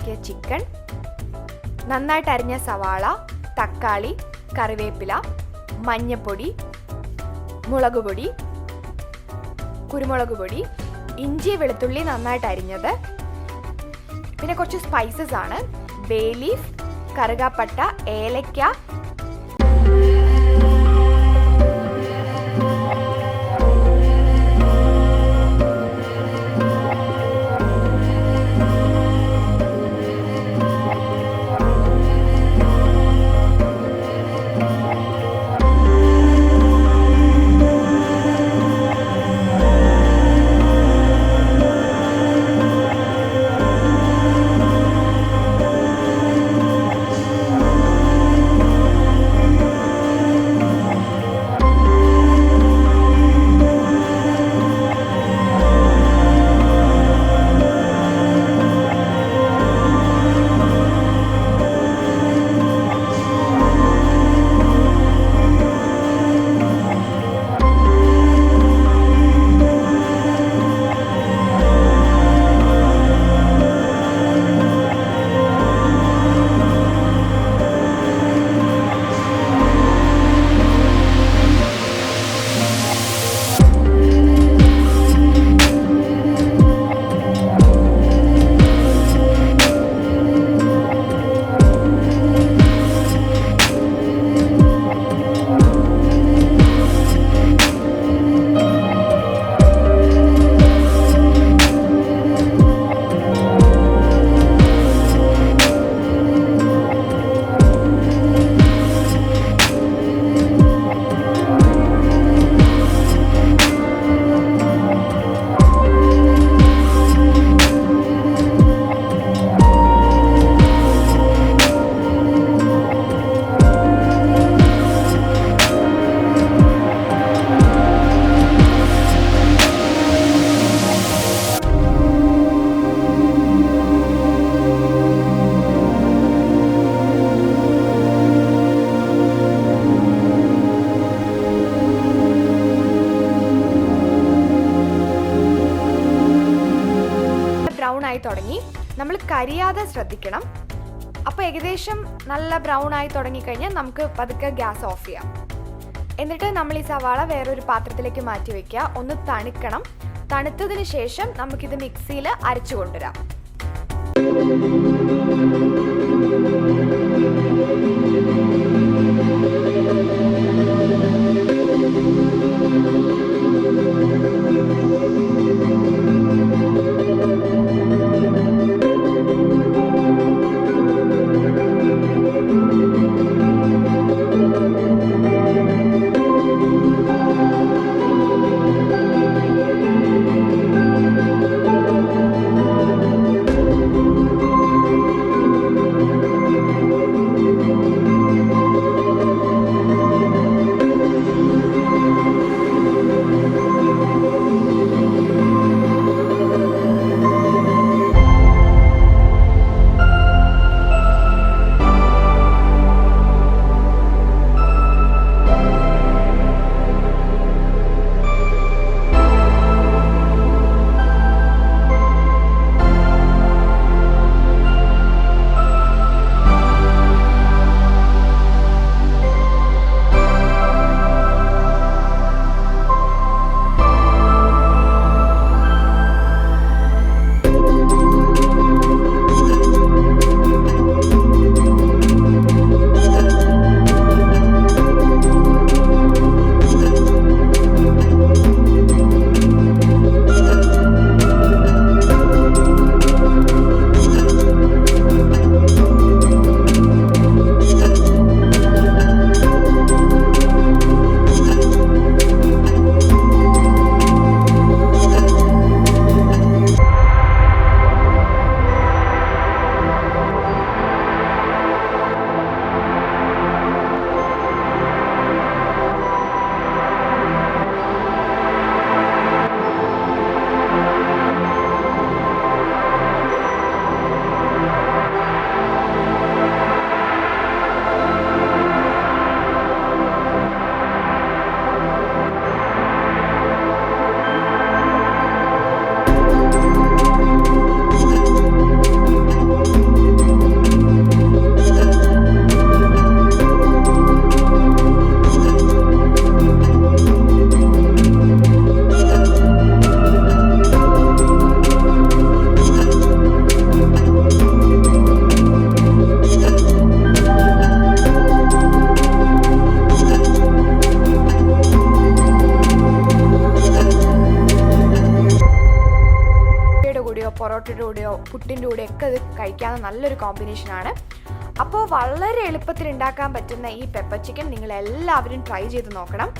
ചൂടാക്കിയ ചിക്കൻ, നന്നായിട്ട് അരിഞ്ഞ സവാള, തക്കാളി, കറിവേപ്പില, മഞ്ഞൾപ്പൊടി, മുളക് പൊടി, കുരുമുളക് പൊടി, ഇഞ്ചി വെളുത്തുള്ളി നന്നായിട്ട് അരിഞ്ഞത്, പിന്നെ കുറച്ച് സ്പൈസസ് ആണ്. ബേ ലീഫ്, കറുകാപ്പട്ട, ഏലക്ക, ആയി തുടങ്ങി. നമ്മൾ കരിയാതെ ശ്രദ്ധിക്കണം. അപ്പോൾ ഏകദേശം നല്ല ബ്രൗൺ ആയി തുടങ്ങിക്കഴിഞ്ഞാൽ നമുക്ക് പതുക്കെ ഗ്യാസ് ഓഫ് ചെയ്യാം. എന്നിട്ട് നമ്മൾ ഈ സവാള വേറൊരു പാത്രത്തിലേക്ക് മാറ്റി വയ്ക്കുക. ഒന്ന് തണുക്കണം. തണുത്തതിന് ശേഷം നമുക്കിത് മിക്സിയിൽ അരച്ചു കൊണ്ടുവരാം. പൊറോട്ടയുടെ കൂടെയോ പുട്ടിൻ്റെ കൂടെയോ ഒക്കെ ഇത് കഴിക്കാവുന്ന നല്ലൊരു കോമ്പിനേഷനാണ്. അപ്പോൾ വളരെ എളുപ്പത്തിൽ ഉണ്ടാക്കാൻ പറ്റുന്ന ഈ പെപ്പർ ചിക്കൻ നിങ്ങളെല്ലാവരും ട്രൈ ചെയ്ത് നോക്കണം.